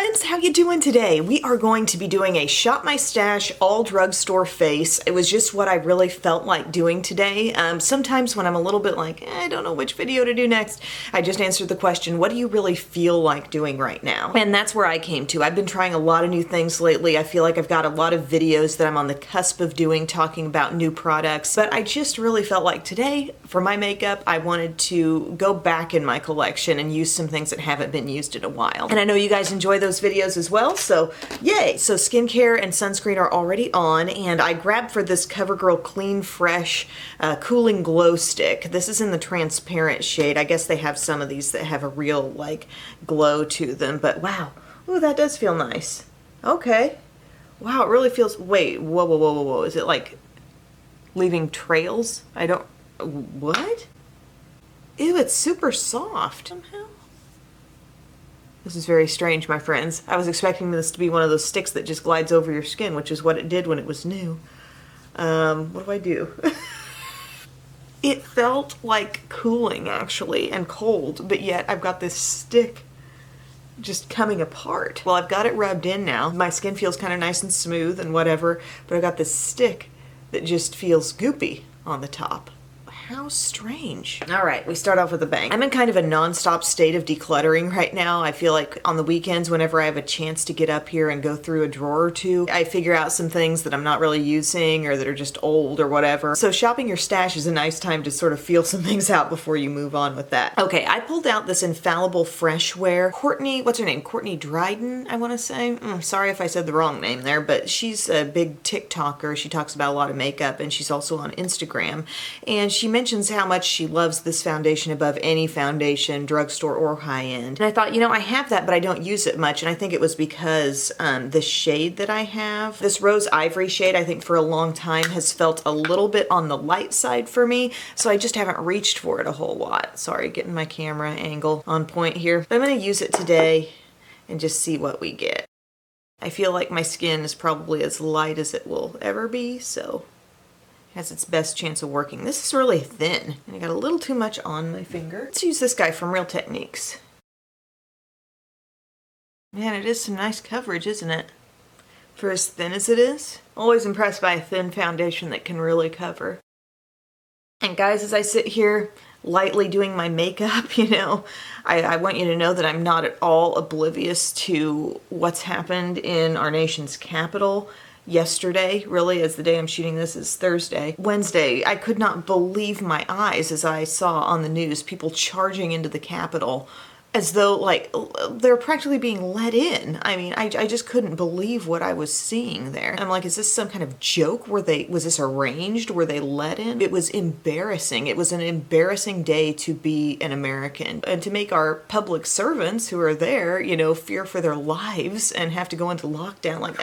friends, how you doing today? We are going to be doing a Shop My Stash all drugstore face. It was just what I really felt like doing today. Sometimes when I'm a little bit like, I don't know which video to do next, I just answered the question, what do you really feel like doing right now? And that's where I came to. I've been trying a lot of new things lately. I feel like I've got a lot of videos that I'm on the cusp of doing talking about new products, but I just really felt like today for my makeup, I wanted to go back in my collection and use some things that haven't been used in a while. And I know you guys enjoy those videos as well, so yay! So skincare and sunscreen are already on, and I grabbed for this Covergirl Clean Fresh Cooling Glow Stick. This is in the transparent shade. I guess they have some of these that have a real like glow to them, but wow. Ooh, that does feel nice. Okay. Wow, it really feels, wait, whoa, whoa, whoa, whoa, whoa. Is it like leaving trails? I don't, what? Ew, it's super soft somehow. This is very strange, my friends. I was expecting this to be one of those sticks that just glides over your skin, which is what it did when it was new. What do I do? It felt like cooling, actually, and cold, but yet I've got this stick just coming apart. Well, I've got it rubbed in now. My skin feels kind of nice and smooth and whatever, but I've got this stick that just feels goopy on the top. How strange. All right, we start off with a bang. I'm in kind of a non-stop state of decluttering right now. I feel like on the weekends, whenever I have a chance to get up here and go through a drawer or two, I figure out some things that I'm not really using or that are just old or whatever. So shopping your stash is a nice time to sort of feel some things out before you move on with that. Okay, I pulled out this Infallible Fresh Wear. Courtney, what's her name? Courtney Dryden, I want to say. Sorry if I said the wrong name there, but she's a big TikToker. She talks about a lot of makeup, and she's also on Instagram. And she mentions how much she loves this foundation above any foundation, drugstore or high-end. And I thought, you know, I have that, but I don't use it much. And I think it was because the shade that I have, this Rose Ivory shade, I think for a long time has felt a little bit on the light side for me. So I just haven't reached for it a whole lot. Sorry, getting my camera angle on point here. But I'm going to use it today and just see what we get. I feel like my skin is probably as light as it will ever be, so has its best chance of working. This is really thin, and I got a little too much on my finger. Let's use this guy from Real Techniques. Man, it is some nice coverage, isn't it? For as thin as it is. Always impressed by a thin foundation that can really cover. And guys, as I sit here lightly doing my makeup, you know, I want you to know that I'm not at all oblivious to what's happened in our nation's capital. Yesterday, really, as the day I'm shooting this is Thursday. Wednesday, I could not believe my eyes as I saw on the news people charging into the Capitol as though, like, they're practically being let in. I mean, I just couldn't believe what I was seeing there. I'm like, is this some kind of joke? Was this arranged? Were they let in? It was embarrassing. It was an embarrassing day to be an American and to make our public servants who are there, you know, fear for their lives and have to go into lockdown. Like,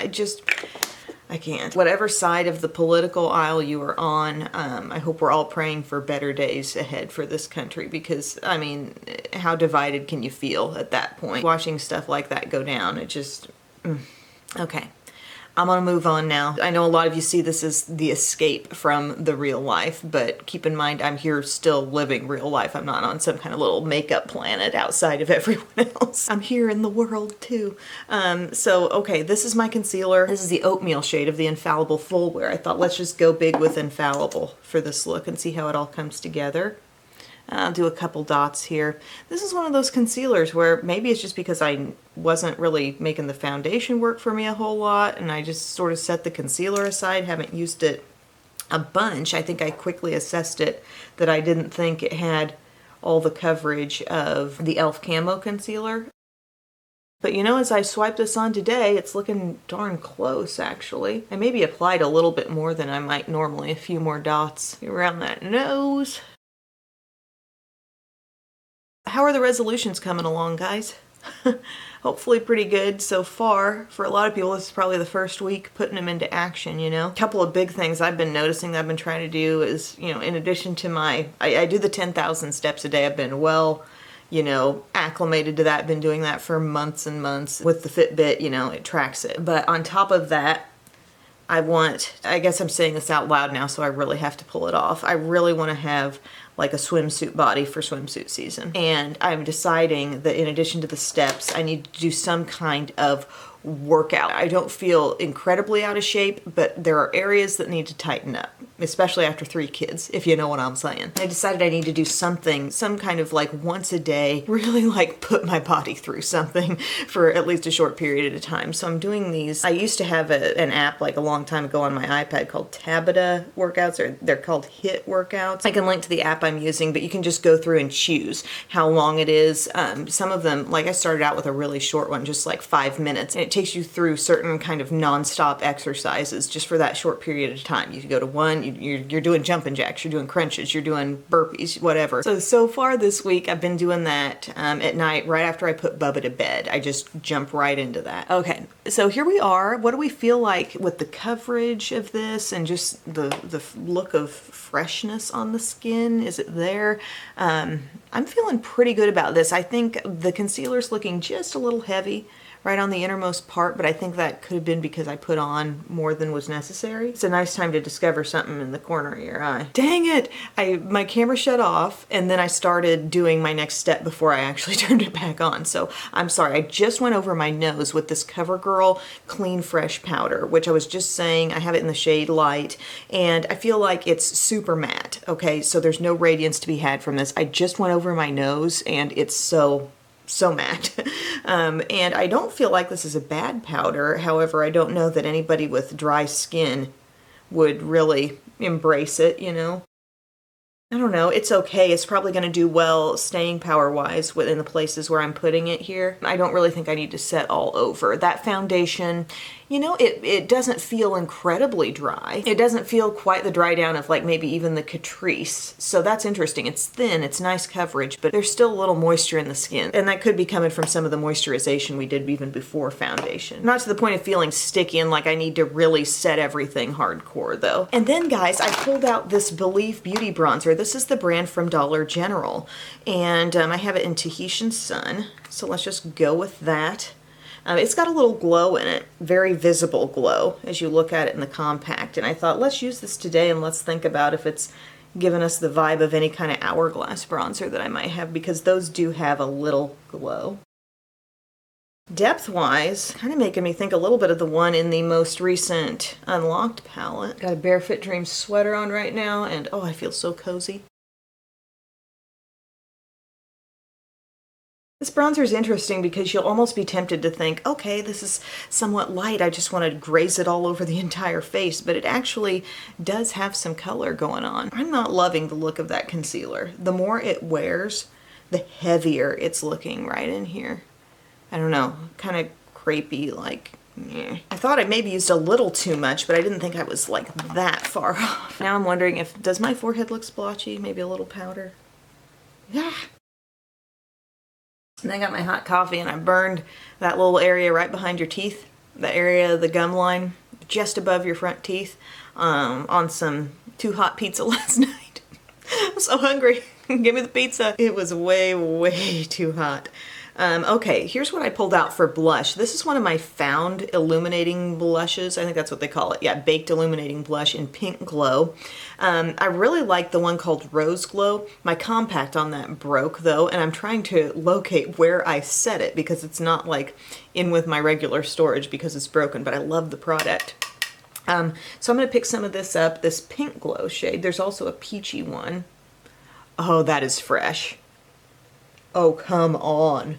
I can't. Whatever side of the political aisle you are on, I hope we're all praying for better days ahead for this country because, I mean, how divided can you feel at that point? Watching stuff like that go down, it just, okay. I'm gonna move on now. I know a lot of you see this as the escape from the real life, but keep in mind I'm here still living real life. I'm not on some kind of little makeup planet outside of everyone else. I'm here in the world too. Okay, this is my concealer. This is the Oatmeal shade of the Infallible Full Wear. I thought let's just go big with Infallible for this look and see how it all comes together. I'll do a couple dots here. This is one of those concealers where maybe it's just because I wasn't really making the foundation work for me a whole lot and I just sort of set the concealer aside, haven't used it a bunch. I think I quickly assessed it that I didn't think it had all the coverage of the e.l.f. Camo Concealer. But you know, as I swipe this on today, it's looking darn close actually. I maybe applied a little bit more than I might normally, a few more dots around that nose. How are the resolutions coming along, guys? Hopefully pretty good so far. For a lot of people, this is probably the first week putting them into action, you know? A couple of big things I've been noticing that I've been trying to do is, you know, in addition to I do the 10,000 steps a day. I've been well, you know, acclimated to that. Been doing that for months and months. With the Fitbit, you know, it tracks it. But on top of that, I guess I'm saying this out loud now, so I really have to pull it off. I really want to have like a swimsuit body for swimsuit season. And I'm deciding that in addition to the steps, I need to do some kind of workout. I don't feel incredibly out of shape, but there are areas that need to tighten up, especially after 3 kids, if you know what I'm saying. I decided I need to do something, some kind of like once a day, really like put my body through something for at least a short period at a time. So I'm doing these. I used to have an app like a long time ago on my iPad called Tabata workouts, or they're called HIIT workouts. I can link to the app I'm using, but you can just go through and choose how long it is. Some of them, like I started out with a really short one, just like 5 minutes, and it takes you through certain kind of non-stop exercises just for that short period of time. You go to one, you're doing jumping jacks, you're doing crunches, you're doing burpees, whatever. So far this week I've been doing that at night right after I put Bubba to bed. I just jump right into that. Okay, so here we are. What do we feel like with the coverage of this and just the look of freshness on the skin? Is it there? I'm feeling pretty good about this. I think the concealer's looking just a little heavy right on the innermost part, but I think that could have been because I put on more than was necessary. It's a nice time to discover something in the corner of your eye. Dang it! My camera shut off and then I started doing my next step before I actually turned it back on. So I'm sorry, I just went over my nose with this Covergirl Clean Fresh powder, which I was just saying, I have it in the shade Light, and I feel like it's super matte, okay? So there's no radiance to be had from this. I just went over my nose and it's so matte. And I don't feel like this is a bad powder. However, I don't know that anybody with dry skin would really embrace it, you know? I don't know, it's okay. It's probably going to do well staying power-wise within the places where I'm putting it here. I don't really think I need to set all over. That foundation, you know, it doesn't feel incredibly dry. It doesn't feel quite the dry down of like maybe even the Catrice. So that's interesting. It's thin, it's nice coverage, but there's still a little moisture in the skin. And that could be coming from some of the moisturization we did even before foundation. Not to the point of feeling sticky and like I need to really set everything hardcore though. And then guys, I pulled out this Believe Beauty bronzer. This is the brand from Dollar General. And I have it in Tahitian Sun. So let's just go with that. It's got a little glow in it, very visible glow as you look at it in the compact. And I thought, let's use this today and let's think about if it's giving us the vibe of any kind of hourglass bronzer that I might have, because those do have a little glow. Depth-wise, kind of making me think a little bit of the one in the most recent Unlocked palette. Got a Barefoot Dreams sweater on right now, and oh, I feel so cozy. This bronzer is interesting because you'll almost be tempted to think, okay, this is somewhat light, I just want to graze it all over the entire face, but it actually does have some color going on. I'm not loving the look of that concealer. The more it wears, the heavier it's looking right in here. I don't know, kind of crepey, like, meh. I thought I maybe used a little too much, but I didn't think I was like that far off. Now I'm wondering if, does my forehead look splotchy? Maybe a little powder? Yeah. And I got my hot coffee and I burned that little area right behind your teeth, the area of the gum line, just above your front teeth, on some too hot pizza last night. I'm so hungry. Give me the pizza. It was way, way too hot. Okay, here's what I pulled out for blush. This is one of my found illuminating blushes. I think that's what they call it. Yeah, baked illuminating blush in Pink Glow. I really like the one called Rose Glow. My compact on that broke though, and I'm trying to locate where I set it because it's not like in with my regular storage because it's broken, but I love the product. So I'm gonna pick some of this up, this Pink Glow shade. There's also a peachy one. Oh, that is fresh. Oh, come on.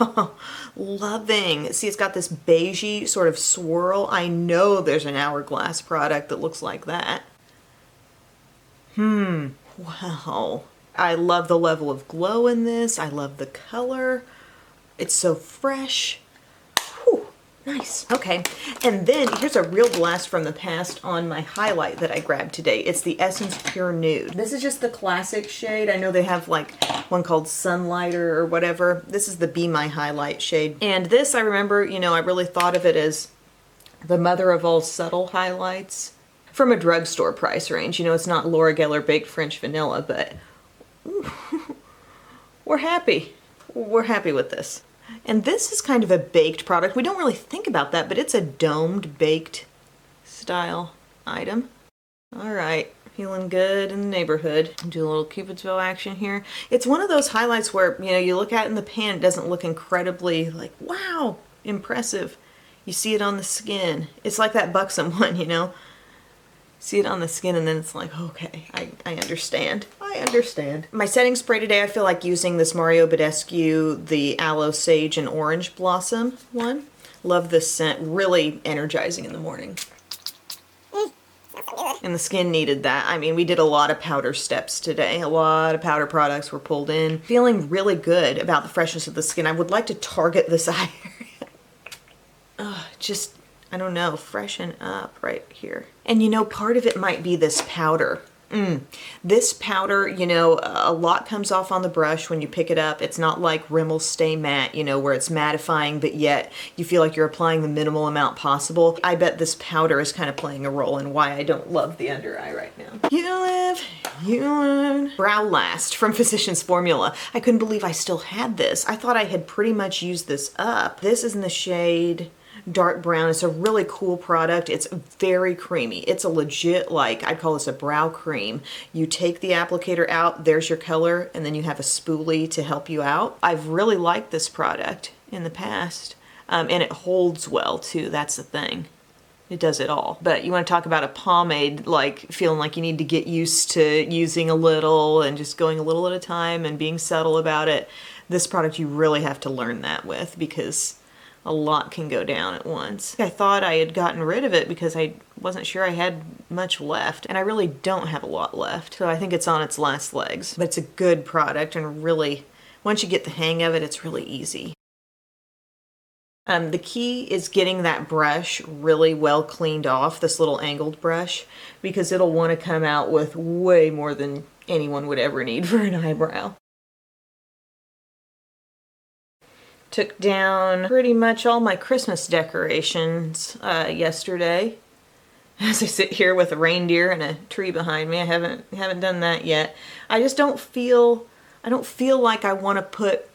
Oh, loving. See, it's got this beigey sort of swirl. I know there's an Hourglass product that looks like that. Wow. I love the level of glow in this. I love the color. It's so fresh. Whew, nice. Okay, and then here's a real blast from the past on my highlight that I grabbed today. It's the Essence Pure Nude. This is just the classic shade. I know they have like one called Sunlighter or whatever. This is the Be My Highlight shade. And this, I remember, you know, I really thought of it as the mother of all subtle highlights from a drugstore price range. You know, it's not Laura Geller Baked French Vanilla, but ooh, we're happy. We're happy with this. And this is kind of a baked product. We don't really think about that, but it's a domed baked style item. All right, Feeling good in the neighborhood. Do a little Cupid's bow action here. It's one of those highlights where, you know, you look at it in the pan, it doesn't look incredibly like, wow, impressive. You see it on the skin. It's like that buxom one, you know? See it on the skin and then it's like, okay, I understand. I understand. My setting spray today, I feel like using this Mario Badescu, the Aloe Sage and Orange Blossom one. Love this scent. Really energizing in the morning. And the skin needed that. I mean, we did a lot of powder steps today. A lot of powder products were pulled in. Feeling really good about the freshness of the skin. I would like to target this eye area. Just, I don't know, freshen up right here. And you know, part of it might be this powder. This powder, you know, a lot comes off on the brush when you pick it up. It's not like Rimmel Stay Matte, you know, where it's mattifying, but yet you feel like you're applying the minimal amount possible. I bet this powder is kind of playing a role in why I don't love the under eye right now. You live, you learn. Brow Last from Physicians Formula. I couldn't believe I still had this. I thought I had pretty much used this up. This is in the shade dark brown. It's a really cool product. It's very creamy. It's a legit, like, I'd call this a brow cream. You take the applicator out, there's your color, and then you have a spoolie to help you out. I've really liked this product in the past, and it holds well too. That's the thing. It does it all. But you want to talk about a pomade, like feeling like you need to get used to using a little and just going a little at a time and being subtle about it. This product you really have to learn that with, because a lot can go down at once. I thought I had gotten rid of it because I wasn't sure I had much left, and I really don't have a lot left. So I think it's on its last legs. But it's a good product, and really, once you get the hang of it, it's really easy. The key is getting that brush really well cleaned off, this little angled brush, because it'll want to come out with way more than anyone would ever need for an eyebrow. Took down pretty much all my Christmas decorations yesterday. As I sit here with a reindeer and a tree behind me, I haven't done that yet. I just don't feel like I want to put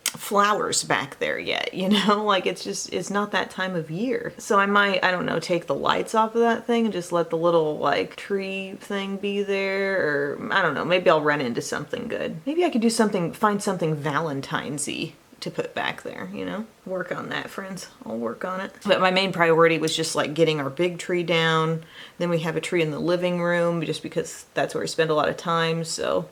flowers back there yet, you know? Like, it's not that time of year. So I might, I don't know, take the lights off of that thing and just let the little like tree thing be there, or I don't know, maybe I'll run into something good. Maybe I could do something, find something Valentine's-y to put back there, you know? Work on that, friends. I'll work on it. But my main priority was just like getting our big tree down. Then we have a tree in the living room just because that's where we spend a lot of time, so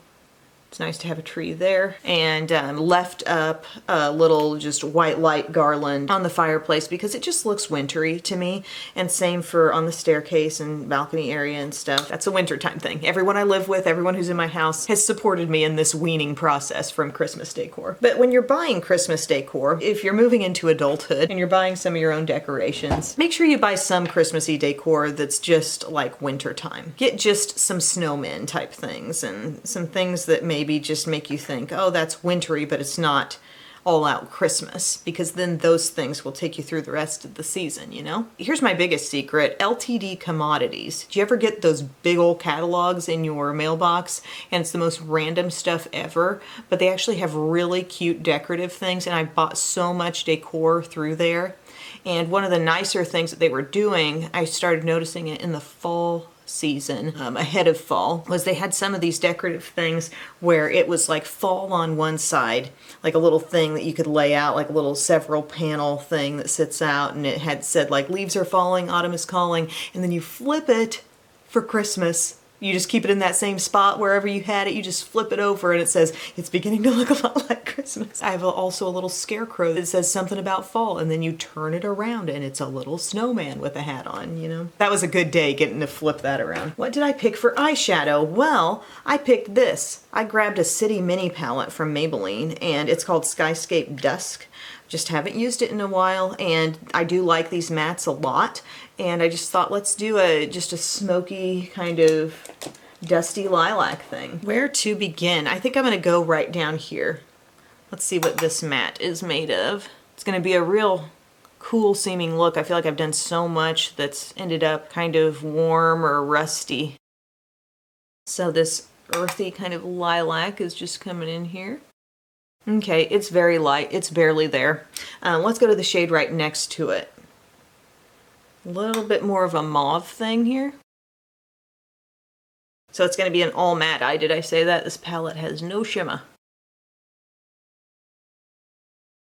it's nice to have a tree there. And left up a little just white light garland on the fireplace because it just looks wintry to me. And same for on the staircase and balcony area and stuff. That's a wintertime thing. Everyone I live with, everyone who's in my house has supported me in this weaning process from Christmas decor. But when you're buying Christmas decor, if you're moving into adulthood and you're buying some of your own decorations, make sure you buy some Christmassy decor that's just like wintertime. Get just some snowmen type things and some things that maybe just make you think, oh, that's wintry, but it's not all out Christmas, because then those things will take you through the rest of the season, you know? Here's my biggest secret, LTD Commodities. Do you ever get those big old catalogs in your mailbox and it's the most random stuff ever, but they actually have really cute decorative things, and I bought so much decor through there. And one of the nicer things that they were doing, I started noticing it in the fall season, ahead of fall, was they had some of these decorative things where it was like fall on one side, like a little thing that you could lay out, like a little several panel thing that sits out, and it had said like leaves are falling, autumn is calling, and then you flip it for Christmas. You just keep it in that same spot wherever you had it, you just flip it over and it says, it's beginning to look a lot like Christmas. I have also a little scarecrow that says something about fall, and then you turn it around and it's a little snowman with a hat on, you know? That was a good day getting to flip that around. What did I pick for eyeshadow? Well, I picked this. I grabbed a City Mini palette from Maybelline, and it's called Skyscape Dusk. Just haven't used it in a while, and I do like these mattes a lot, and I just thought let's do just a smoky kind of dusty lilac thing. Where to begin? I think I'm gonna go right down here. Let's see what this matte is made of. It's gonna be a real cool seeming look. I feel like I've done so much that's ended up kind of warm or rusty. So this earthy kind of lilac is just coming in here. Okay, it's very light. It's barely there. Let's go to the shade right next to it. A little bit more of a mauve thing here. So it's going to be an all matte eye. Did I say that? This palette has no shimmer.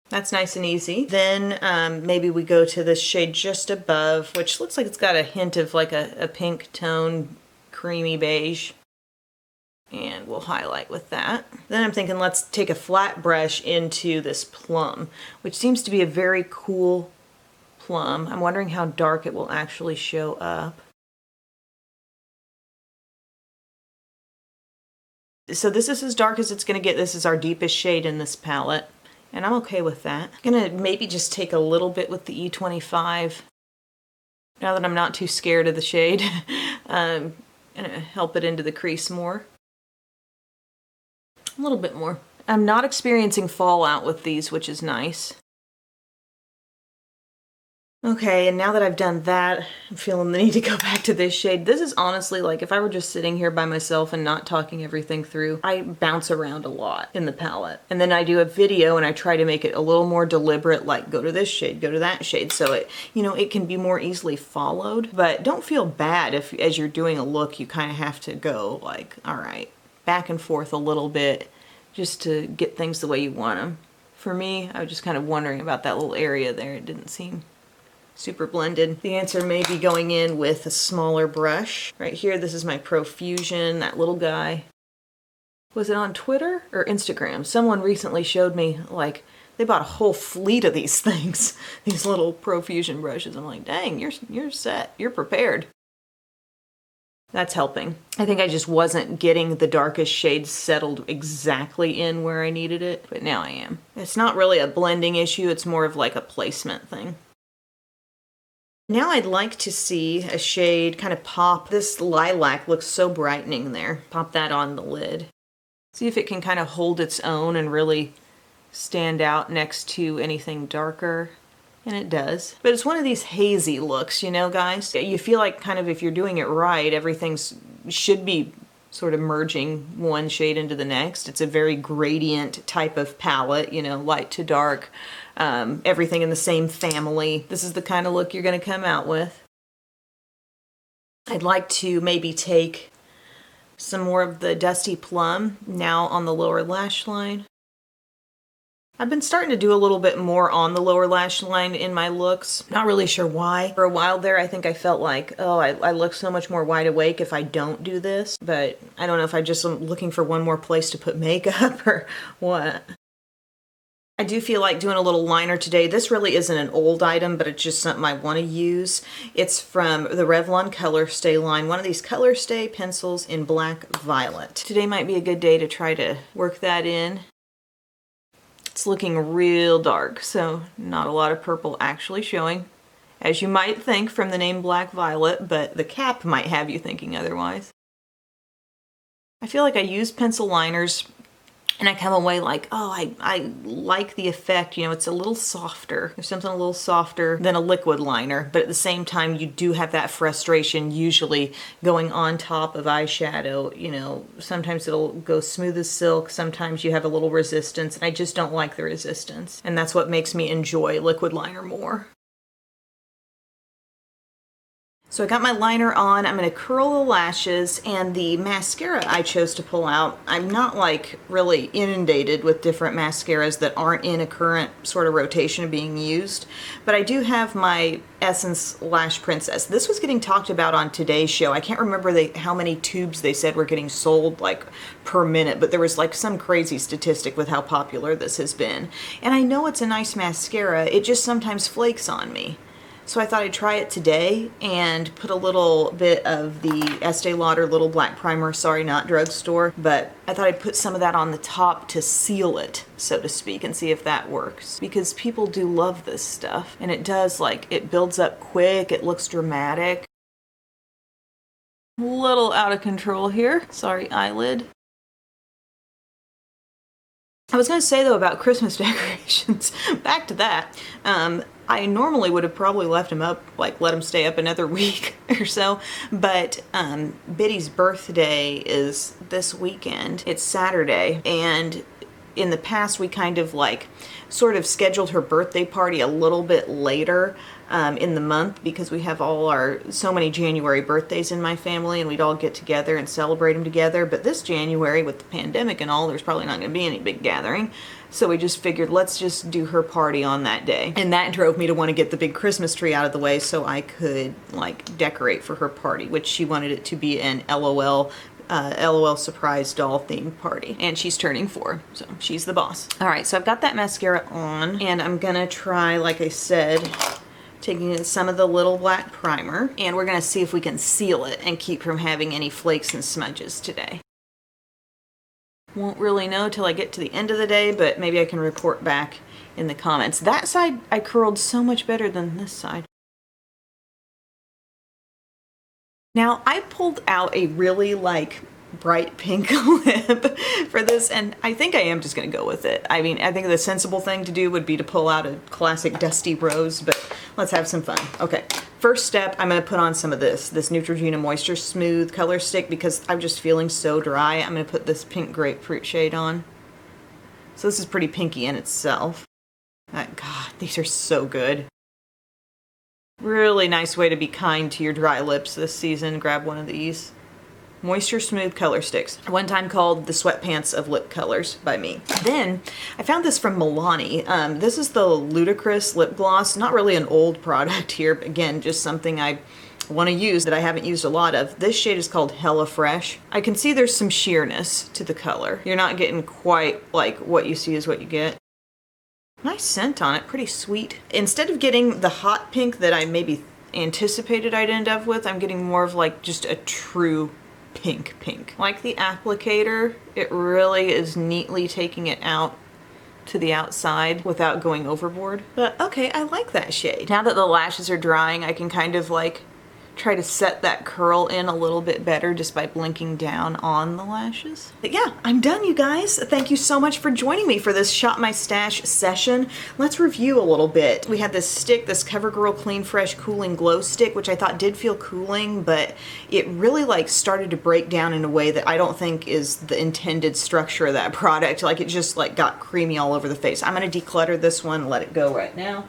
That's nice and easy. Then maybe we go to this shade just above, which looks like it's got a hint of like a pink tone, creamy beige. And we'll highlight with that. Then I'm thinking let's take a flat brush into this plum, which seems to be a very cool plum. I'm wondering how dark it will actually show up. So this is as dark as it's going to get. This is our deepest shade in this palette, and I'm okay with that. I'm going to maybe just take a little bit with the E25. Now that I'm not too scared of the shade, I'm going to help it into the crease more. A little bit more. I'm not experiencing fallout with these, which is nice. Okay, and now that I've done that, I'm feeling the need to go back to this shade. This is honestly like if I were just sitting here by myself and not talking everything through, I bounce around a lot in the palette. And then I do a video and I try to make it a little more deliberate, like go to this shade, go to that shade, so it, you know, it can be more easily followed. But don't feel bad if as you're doing a look, you kind of have to go like, all right, back and forth a little bit just to get things the way you want them. For me, I was just kind of wondering about that little area there. It didn't seem super blended. The answer may be going in with a smaller brush. Right here, this is my Profusion, that little guy. Was it on Twitter or Instagram? Someone recently showed me, like, they bought a whole fleet of these things, these little Profusion brushes. I'm like, dang, you're set, you're prepared. That's helping. I think I just wasn't getting the darkest shades settled exactly in where I needed it, but now I am. It's not really a blending issue, it's more of like a placement thing. Now I'd like to see a shade kind of pop. This lilac looks so brightening there. Pop that on the lid. See if it can kind of hold its own and really stand out next to anything darker. And it does. But it's one of these hazy looks, you know, guys? You feel like kind of if you're doing it right, everything's should be sort of merging one shade into the next. It's a very gradient type of palette, you know, light to dark, everything in the same family. This is the kind of look you're going to come out with. I'd like to maybe take some more of the Dusty Plum now on the lower lash line. I've been starting to do a little bit more on the lower lash line in my looks. Not really sure why. For a while there, I think I felt like, oh, I look so much more wide awake if I don't do this. But I don't know if I just am looking for one more place to put makeup or what. I do feel like doing a little liner today. This really isn't an old item, but it's just something I want to use. It's from the Revlon Color Stay line. One of these Color Stay pencils in Black Violet. Today might be a good day to try to work that in. It's looking real dark, so not a lot of purple actually showing, as you might think from the name Black Violet, but the cap might have you thinking otherwise. I feel like I use pencil liners and I come away like, oh, I like the effect, you know, it's a little softer. There's something a little softer than a liquid liner, but at the same time, you do have that frustration usually going on top of eyeshadow, you know, sometimes it'll go smooth as silk, sometimes you have a little resistance, and I just don't like the resistance. And that's what makes me enjoy liquid liner more. So I got my liner on, I'm going to curl the lashes, and the mascara I chose to pull out, I'm not like really inundated with different mascaras that aren't in a current sort of rotation of being used, but I do have my Essence Lash Princess. This was getting talked about on today's show. I can't remember how many tubes they said were getting sold like per minute, but there was like some crazy statistic with how popular this has been. And I know it's a nice mascara, it just sometimes flakes on me. So I thought I'd try it today and put a little bit of the Estee Lauder Little Black Primer, sorry, not drugstore, but I thought I'd put some of that on the top to seal it, so to speak, and see if that works. Because people do love this stuff, and it does, like, it builds up quick, it looks dramatic. A little out of control here, sorry, eyelid. I was going to say, though, about Christmas decorations, back to that, I normally would have probably left them up, like let them stay up another week or so, but Biddy's birthday is this weekend. It's Saturday, and in the past we kind of like sort of scheduled her birthday party a little bit later in the month because we have so many January birthdays in my family, and we'd all get together and celebrate them together. But this January, with the pandemic and all, there's probably not going to be any big gathering. So we just figured, let's just do her party on that day. And that drove me to want to get the big Christmas tree out of the way so I could like decorate for her party, which she wanted it to be an LOL surprise doll themed party. And she's turning 4, so she's the boss. All right, so I've got that mascara on, and I'm gonna try, like I said, taking some of the little black primer, and we're gonna see if we can seal it and keep from having any flakes and smudges today. Won't really know till I get to the end of the day, but maybe I can report back in the comments. That side I curled so much better than this side. Now, I pulled out a really like bright pink lip for this, and I think I am just gonna go with it. I mean, I think the sensible thing to do would be to pull out a classic dusty rose, but let's have some fun. Okay, first step, I'm gonna put on some of this Neutrogena Moisture Smooth Color Stick because I'm just feeling so dry. I'm gonna put this pink grapefruit shade on. So this is pretty pinky in itself. God, these are so good. Really nice way to be kind to your dry lips this season. Grab one of these. Moisture Smooth Color Sticks. One time called the Sweatpants of Lip Colors by me. Then I found this from Milani. This is the Ludicrous Lip Gloss. Not really an old product here, but again, just something I want to use that I haven't used a lot of. This shade is called Hella Fresh. I can see there's some sheerness to the color. You're not getting quite like what you see is what you get. Nice scent on it, pretty sweet. Instead of getting the hot pink that I maybe anticipated I'd end up with, I'm getting more of like just a true pink. Like the applicator, it really is neatly taking it out to the outside without going overboard. But okay, I like that shade. Now that the lashes are drying, I can kind of like try to set that curl in a little bit better just by blinking down on the lashes. But yeah, I'm done, you guys. Thank you so much for joining me for this Shop My Stash session. Let's review a little bit. We had this stick, this Covergirl Clean Fresh Cooling Glow Stick, which I thought did feel cooling, but it really like started to break down in a way that I don't think is the intended structure of that product. Like it just like got creamy all over the face. I'm gonna declutter this one, let it go right now.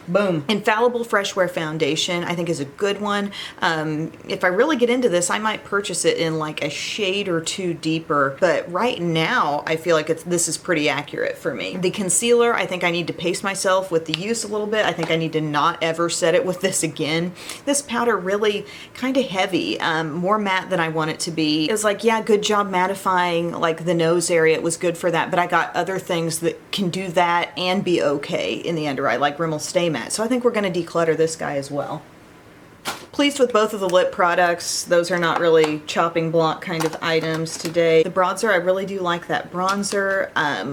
Boom. Infallible Fresh Wear Foundation I think is a good one. If I really get into this, I might purchase it in like a shade or two deeper, but right now I feel like this is pretty accurate for me. The concealer, I think I need to pace myself with the use a little bit. I think I need to not ever set it with this again. This powder really kind of heavy, more matte than I want it to be. It was like, yeah, good job mattifying like the nose area. It was good for that, but I got other things that can do that and be okay in the under eye, like Rimmel Stay Matte. So I think we're going to declutter this guy as well. Pleased with both of the lip products. Those are not really chopping block kind of items today. The bronzer, I really do like that bronzer.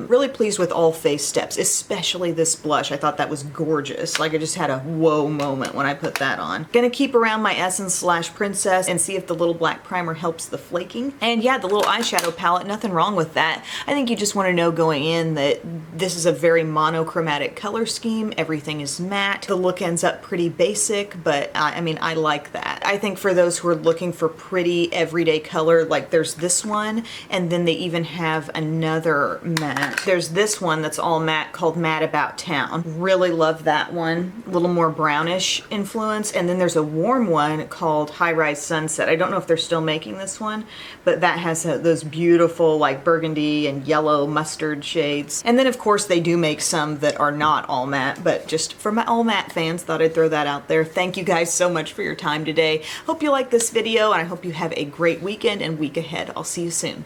Really pleased with all face steps, especially this blush. I thought that was gorgeous. Like I just had a whoa moment when I put that on. Gonna keep around my Essence Princess and see if the little black primer helps the flaking. And yeah, the little eyeshadow palette, nothing wrong with that. I think you just want to know going in that this is a very monochromatic color scheme. Everything is matte. The look ends up pretty basic, but I mean, I like that. I think for those who are looking for pretty everyday color, like there's this one, and then they even have another matte. There's this one that's all matte called Matte About Town. Really love that one. A little more brownish influence. And then there's a warm one called High Rise Sunset. I don't know if they're still making this one, but that has those beautiful like burgundy and yellow mustard shades. And then of course they do make some that are not all matte, but just for my all matte fans, thought I'd throw that out there. Thank you guys so much for your time today. Hope you like this video, and I hope you have a great weekend and week ahead. I'll see you soon.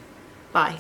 Bye.